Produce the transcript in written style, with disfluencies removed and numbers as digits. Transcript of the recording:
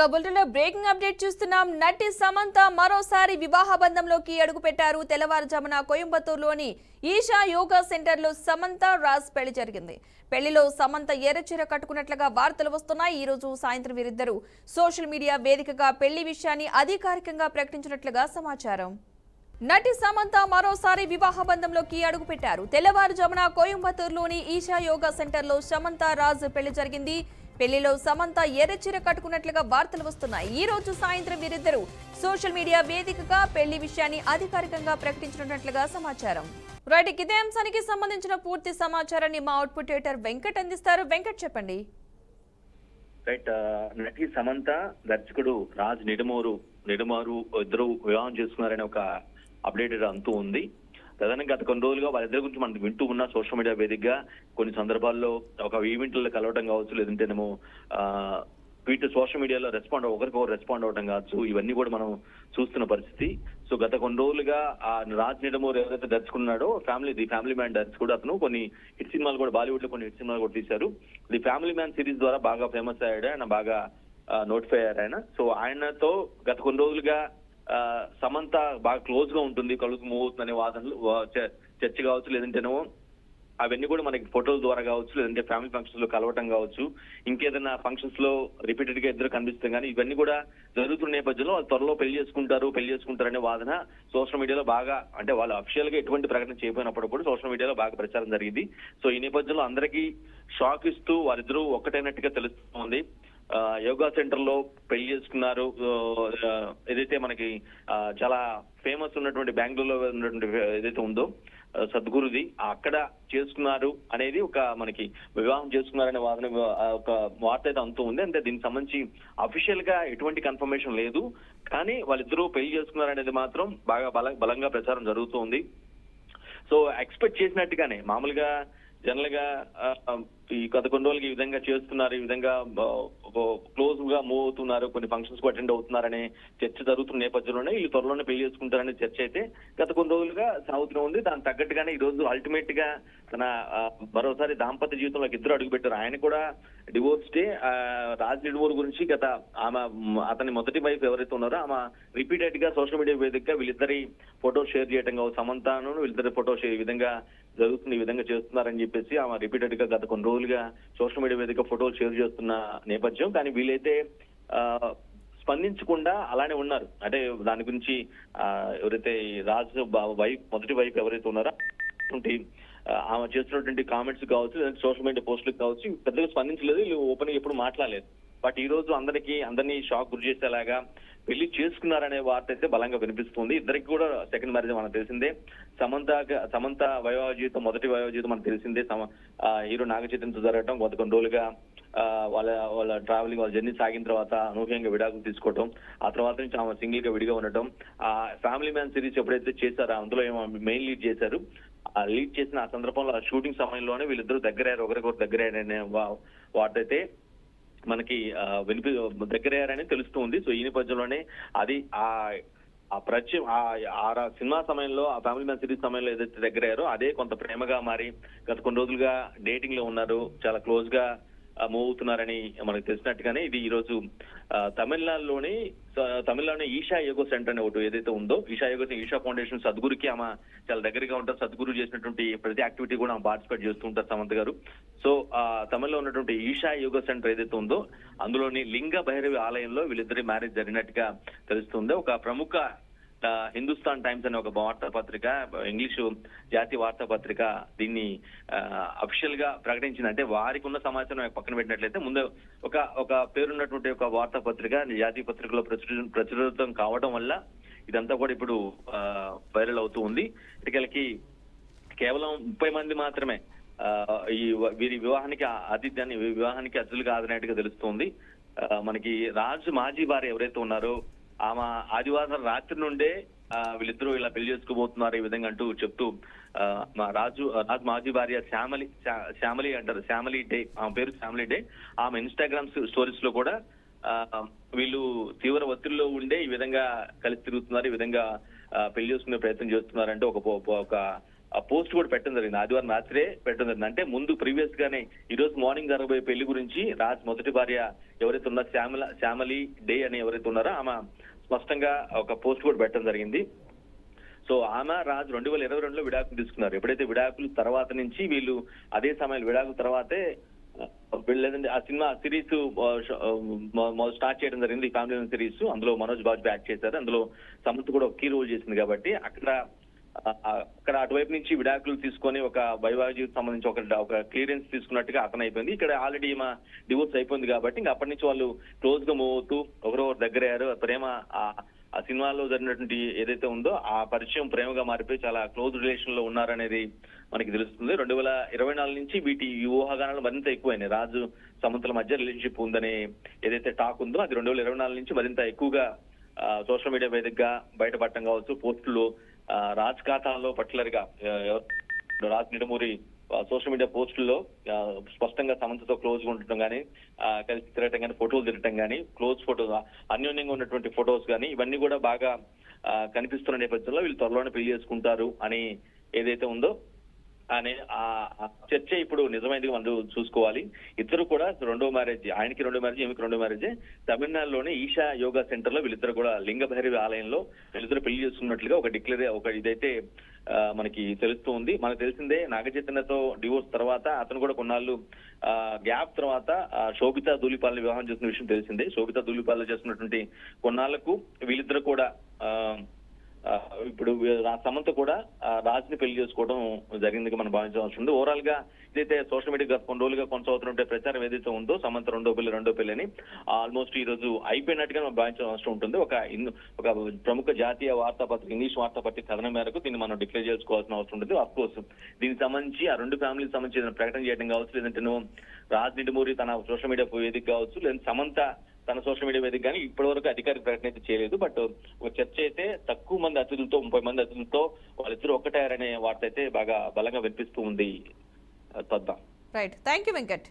ఇక బులెటిన్లో breaking update చూస్తున్నాం. నటి సమంత మరోసారి వివాహ బంధంలోకి అడుగుపెట్టారు. తెల్లవారుజామున కోయంబత్తూరులోని ఈషా యోగా సెంటర్లో సమంత రాజ్ పెళ్లి జరిగింది. పెళ్లిలో సమంత ఎర్రచీర కట్టుకున్నట్లుగా వార్తలు వస్తున్నాయి. ఈ రోజు సాయంత్రం వీరిద్దరూ సోషల్ మీడియా వేదికగా పెళ్లి విషయాన్ని అధికారికంగా ప్రకటించినట్లుగా సమాచారం. నటి సమంత మరోసారి వివాహ బంధంలోకి అడుగుపెట్టారు. తెల్లవారుజామున కోయంబత్తూరులోని ఈషా యోగా సెంటర్లో సమంత రాజ్ పెళ్లి జరిగింది. పెళ్లిలో సమంత ఎర్రచీర కట్టుకున్నట్లుగా వార్తలు వస్తున్నాయి. ఈ రోజు సాయంత్రం వీరిద్దరూ సోషల్ మీడియా వేదికగా పెళ్లి విషయాన్ని అధికారికంగా ప్రకటించినట్లుగా సమాచారం. రైట్, ఇదే అంశానికి సంబంధించిన పూర్తి సమాచారాన్ని మా అవుట్పుట్ ఎడిటర్ వెంకట్ అందిస్తారు. వెంకట్, చెప్పండి. రైట్, నటి సమంత దర్శకుడు రాజ్ నిడమూరు ఇద్దరు వివాహం చేసుకున్నారనే ఒక అప్డేట్ అంతూ ఉంది. ప్రధానంగా గత కొన్ని రోజులుగా వాళ్ళిద్దరి గురించి మనం వింటూ ఉన్న సోషల్ మీడియా వేదికగా కొన్ని సందర్భాల్లో ఒక ఈవెంట్లలో కలవటం కావచ్చు, లేదంటేనేమో ట్విట్టర్ సోషల్ మీడియాలో ఒకరికొకరు రెస్పాండ్ అవడం కావచ్చు, ఇవన్నీ కూడా మనం చూస్తున్న పరిస్థితి. సో గత కొన్ని రోజులుగా ఆ రాజ్ నిడమూరు ఎవరైతే దర్శకున్నాడో ఫ్యామిలీ మ్యాన్ దర్శకుడు, అతను కొన్ని హిట్ సినిమాలు కూడా బాలీవుడ్ లో కొన్ని హిట్ సినిమాలు కూడా తీశారు. ది ఫ్యామిలీ మ్యాన్ సిరీస్ ద్వారా బాగా ఫేమస్ అయ్యాడు ఆయన, బాగా నోటిఫై అయ్యారు ఆయన. సో ఆయనతో గత కొన్ని రోజులుగా సమంత బాగా క్లోజ్ గా ఉంటుంది, కలుగు మూవ్ అవుతుందనే వాదనలు చర్చ కావచ్చు, లేదంటేనో అవన్నీ కూడా మనకి ఫోటోల ద్వారా కావచ్చు, లేదంటే ఫ్యామిలీ ఫంక్షన్స్ లో కలవటం కావచ్చు, ఇంకేదైనా ఫంక్షన్స్ లో రిపీటెడ్ గా ఇద్దరు కనిపిస్తాం. కానీ ఇవన్నీ కూడా జరుగుతున్న నేపథ్యంలో వాళ్ళు త్వరలో పెళ్లి చేసుకుంటారనే వాదన సోషల్ మీడియాలో బాగా, అంటే వాళ్ళు అఫిషియల్ గా ఎటువంటి ప్రకటన చేయకపోయినప్పుడు కూడా సోషల్ మీడియాలో బాగా ప్రచారం జరిగింది. సో ఈ నేపథ్యంలో అందరికీ షాక్ ఇస్తూ వారిద్దరూ ఒక్కటైనట్టుగా తెలుస్తుంది. యోగా సెంటర్ లో పెళ్లి చేసుకున్నారు. ఏదైతే మనకి చాలా ఫేమస్ ఉన్నటువంటి బెంగళూరులో ఉన్నటువంటి ఏదైతే ఉందో సద్గురుది, అక్కడ చేసుకున్నారు అనేది ఒక మనకి వివాహం చేసుకున్నారనే వాదన ఒక వార్త అయితే అంతూ ఉంది. అంటే దీనికి సంబంధించి అఫీషియల్ గా ఎటువంటి కన్ఫర్మేషన్ లేదు, కానీ వాళ్ళిద్దరూ పెళ్లి చేసుకున్నారనేది మాత్రం బాగా బలంగా ప్రచారం జరుగుతూ ఉంది. సో ఎక్స్పెక్ట్ చేసినట్టుగానే మామూలుగా జనరల్ గా ఈ గత కొన్ని రోజులకి ఈ విధంగా చేస్తున్నారు, ఈ విధంగా క్లోజ్ గా మూవ్ అవుతున్నారు, కొన్ని ఫంక్షన్స్ కు అటెండ్ అవుతున్నారనే చర్చ జరుగుతున్న నేపథ్యంలోనే వీళ్ళు త్వరలోనే పెళ్లి చేసుకుంటారనే చర్చ అయితే గత కొన్ని రోజులుగా సాగుతూ ఉంది. దానికి తగ్గట్టుగానే ఈ రోజు అల్టిమేట్ గా తన మరోసారి దాంపత్య జీవితంలోకి ఇద్దరు అడుగుపెట్టారు. ఆయన కూడా డివోర్స్డే. రాజ్ నిడమూరు గురించి అతని మొదటి వైఫ్ ఎవరైతే ఉన్నారో ఆమె రిపీటెడ్ గా సోషల్ మీడియా వేదికగా వీళ్ళిద్దరి ఫోటో షేర్ చేయడం కావచ్చు, సమంతను వీళ్ళిద్దరి ఫోటో షేర్ ఈ విధంగా జరుగుతుంది, ఈ విధంగా చేస్తున్నారని చెప్పేసి ఆమె రిపీటెడ్ గా గత కొన్ని రోజులుగా సోషల్ మీడియా వేదిక ఫోటోలు షేర్ చేస్తున్న నేపథ్యం. కానీ వీళ్ళైతే స్పందించకుండా అలానే ఉన్నారు. అంటే దాని గురించి ఎవరైతే రాజ్ మొదటి వైఫ్ ఎవరైతే ఉన్నారో ఆమె చేస్తున్నటువంటి కామెంట్స్ కావచ్చు, సోషల్ మీడియా పోస్టులకు కావచ్చు, పెద్దగా స్పందించలేదు, వీళ్ళు ఓపెన్ గా ఎప్పుడు మాట్లాడలేదు. బట్ ఈ రోజు అందరినీ షాక్ గురి చేసేలాగా పెళ్లి చేసుకున్నారనే వార్త అయితే బలంగా వినిపిస్తుంది. ఇద్దరికి కూడా సెకండ్ మ్యారేజ్ మనకు తెలిసిందే. సమంత మొదటి వైవాహిక జీవితం మనకు తెలిసిందే. హీరో నాగ చైతన్యతో జరగటం, కొన్ని రోజులుగా వాళ్ళ ట్రావెలింగ్, వాళ్ళ జర్నీ సాగిన తర్వాత అనూహ్యంగా విడాకులు తీసుకోవటం, ఆ తర్వాత నుంచి ఆమె సింగిల్ గా విడిగా ఉండటం. ఆ ఫ్యామిలీ మ్యాన్ సిరీస్ ఎప్పుడైతే చేశారో అందులో మెయిన్ లీడ్ చేశారు. ఆ లీడ్ చేసిన ఆ సందర్భంలో షూటింగ్ సమయంలోనే వీళ్ళిద్దరూ దగ్గరయ్యారు, ఒకరికొకరు దగ్గరయ్యారనే వార్త అయితే మనకి దగ్గరయ్యారని తెలుస్తుంది. సో ఈ నేపథ్యంలోనే అది సినిమా సమయంలో, ఆ ఫ్యామిలీ మ్యాన్ సిరీస్ సమయంలో ఏదైతే దగ్గరయ్యారో అదే కొంత ప్రేమగా మారి గత కొన్ని రోజులుగా డేటింగ్ లో ఉన్నారు, చాలా క్లోజ్ గా మూవ్ అవుతున్నారని మనకు తెలిసినట్టుగానే ఇది ఈ రోజు తమిళనాడులోని ఈషా యోగా సెంటర్ అనే ఒకటి ఏదైతే ఉందో, ఈషా ఫౌండేషన్ సద్గురుకి ఆమె చాలా దగ్గరగా ఉంటారు. సద్గురు చేసినటువంటి ప్రతి యాక్టివిటీ కూడా ఆమె పార్టిసిపేట్ చేస్తూ ఉంటారు సమంత గారు. సో తమిళలో ఉన్నటువంటి ఈషా యోగా సెంటర్ ఏదైతే ఉందో అందులోని లింగ భైరవి ఆలయంలో వీళ్ళిద్దరి మ్యారేజ్ జరిగినట్టుగా తెలుస్తుంది. ఒక ప్రముఖ హిందుస్థాన్ టైమ్స్ అనే ఒక వార్తాపత్రిక, ఇంగ్లీషు జాతీయ వార్తాపత్రిక దీన్ని అఫిషియల్ గా ప్రకటించింది. అంటే వారికి ఉన్న సమాచారం పక్కన పెట్టినట్లయితే ముందు ఒక పేరున్నటువంటి ఒక వార్తాపత్రిక జాతీయ పత్రికలో ప్రచురితం కావడం వల్ల ఇదంతా కూడా ఇప్పుడు వైరల్ అవుతూ ఉంది. ఇటుకలకి కేవలం 30 మంది మాత్రమే వీరి వివాహానికి అతిథులుగా హాజరైనట్టుగా తెలుస్తోంది. మనకి రాజు మాజీ భార్య ఎవరైతే ఉన్నారో ఆమె ఆదివారం రాత్రి నుండే వీళ్ళిద్దరూ ఇలా పెళ్లి చేసుకోబోతున్నారు ఈ విధంగా అంటూ చెప్తూ రాజు మాజీ భార్య శ్యామలి అంటారు, శ్యామలి డే, ఆమె పేరు శ్యామలి డే. ఆమె ఇన్స్టాగ్రామ్ స్టోరీస్ లో కూడా వీళ్ళు తీవ్ర ఒత్తిడిలో ఉండే ఈ విధంగా కలిసి తిరుగుతున్నారు, ఈ విధంగా పెళ్లి చేసుకునే ప్రయత్నం చేస్తున్నారంటే ఒక పోస్ట్ కూడా పెట్టడం జరిగింది. ఆదివారం రాత్రే పెట్టడం జరిగింది. అంటే ముందు ప్రీవియస్ గానే ఈ రోజు మార్నింగ్ జరగబోయే పెళ్లి గురించి రాజ్ మొదటి భార్య ఎవరైతే ఉన్నారో శ్యామలి డే అని ఎవరైతే ఉన్నారో ఆమె స్పష్టంగా ఒక పోస్ట్ కూడా పెట్టడం జరిగింది. సో ఆమె రాజ్ 2022లో విడాకులు తీసుకున్నారు. ఎప్పుడైతే విడాకులు తర్వాత నుంచి వీళ్ళు అదే సమయంలో విడాకుల తర్వాతే లేదంటే ఆ సినిమా సిరీస్ స్టార్ట్ చేయడం జరిగింది. ఈ ఫ్యామిలీ సిరీస్, అందులో మనోజ్ బాజ్పేయి యాక్ట్ చేశారు. అందులో సమంత కూడా ఒక కీ రోల్ చేసింది. కాబట్టి అక్కడ అటువైపు నుంచి విడాకులు తీసుకొని ఒక వైవాహిక జీవితం సంబంధించి ఒక క్లియరెన్స్ తీసుకున్నట్టుగా అతను అయిపోయింది. ఇక్కడ ఆల్రెడీ మా డివోర్స్ అయిపోయింది కాబట్టి ఇంకా అప్పటి నుంచి వాళ్ళు క్లోజ్ గా మూవ్ అవుతూ ఒకరొకరు దగ్గర అయ్యారు. ప్రేమ ఆ సినిమాలో జరిగినటువంటి ఏదైతే ఉందో ఆ పరిచయం ప్రేమగా మారిపోయి చాలా క్లోజ్ రిలేషన్ లో ఉన్నారనేది మనకి తెలుస్తుంది. 2024 నుంచి ఈ ఊహాగానాలు మరింత ఎక్కువైనాయి. రాజు సమంతల మధ్య రిలేషన్షిప్ ఉందనే ఏదైతే టాక్ ఉందో అది 2024 నుంచి మరింత ఎక్కువగా సోషల్ మీడియా వేదికగా బయటపడటం కావచ్చు. పోస్టులు రాజ్ ఖాతాలో పర్టికులర్ గా రాజ్ నిడమూరి సోషల్ మీడియా పోస్టుల్లో స్పష్టంగా సమంతతో క్లోజ్ గా ఉండటం కానీ, కలిసి తిరగటం కానీ, ఫోటోలు తిరగటం కానీ, క్లోజ్ ఫోటోలు అన్యోన్యంగా ఉన్నటువంటి ఫొటోస్ కానీ ఇవన్నీ కూడా బాగా కనిపిస్తున్న నేపథ్యంలో వీళ్ళు త్వరలోనే పెళ్లి చేసుకుంటారు అని ఏదైతే ఉందో అనే ఆ చర్చ ఇప్పుడు నిజమైంది మనం చూసుకోవాలి. ఇద్దరు కూడా రెండో మ్యారేజ్, ఆయనకి రెండో మ్యారేజ్, ఈమెకి రెండో మ్యారేజ్. తమిళనాడులోని ఈషా యోగా సెంటర్ లో వీళ్ళిద్దరు కూడా లింగ భైరవి ఆలయంలో వీళ్ళిద్దరు పెళ్లి చేసుకున్నట్లుగా ఒక ఇదైతే మనకి తెలుస్తూ ఉంది. మనకు తెలిసిందే నాగచైతన్యతో డివోర్స్ తర్వాత అతను కూడా కొన్నాళ్ళు గ్యాప్ తర్వాత శోభితా ధూళిపాలని వివాహం చేసిన విషయం తెలిసిందే. శోభితా ధూళిపాలలో చేస్తున్నటువంటి కొన్నాళ్లకు వీళ్ళిద్దరు కూడా ఇప్పుడు సమంత కూడా రాజ్ని పెళ్లి చేసుకోవడం జరిగింది మనం భావించవలసి ఉంది. ఓవరాల్ గా ఇదైతే సోషల్ మీడియా కొన్ని రోజులుగా కొనసాగుతున్న ప్రచారం ఏదైతే ఉందో సమంత రెండో పెళ్లి అని ఆల్మోస్ట్ ఈ రోజు అయిపోయినట్టుగా మనం భావించాల్సిన అవసరం ఉంటుంది. ఒక ప్రముఖ జాతీయ వార్తాపత్రిక, ఇంగ్లీష్ వార్తాపత్రిక కథనం మేరకు దీన్ని మనం డిక్లేర్ చేసుకోవాల్సిన అవసరం ఉంటుంది. అఫ్ కోర్స్ దీనికి సంబంధించి ఆ రెండు ఫ్యామిలీకి సంబంధించి ప్రకటన చేయడం కావచ్చు, లేదంటే రాజ్ నిడుమూరి తన సోషల్ మీడియా వేదిక కావచ్చు, లేదంటే సమంత తన సోషల్ మీడియా వేదిక కానీ ఇప్పటి వరకు అధికారిక ప్రకటన అయితే చేయలేదు. బట్ ఒక చర్చ అయితే తక్కువ మంది అతిథులతో 30 మంది అతిథులతో వాళ్ళిద్దరూ ఒక్కటారనే వార్త అయితే బాగా బలంగా వినిపిస్తూ ఉంది. Right, thank you Venkat.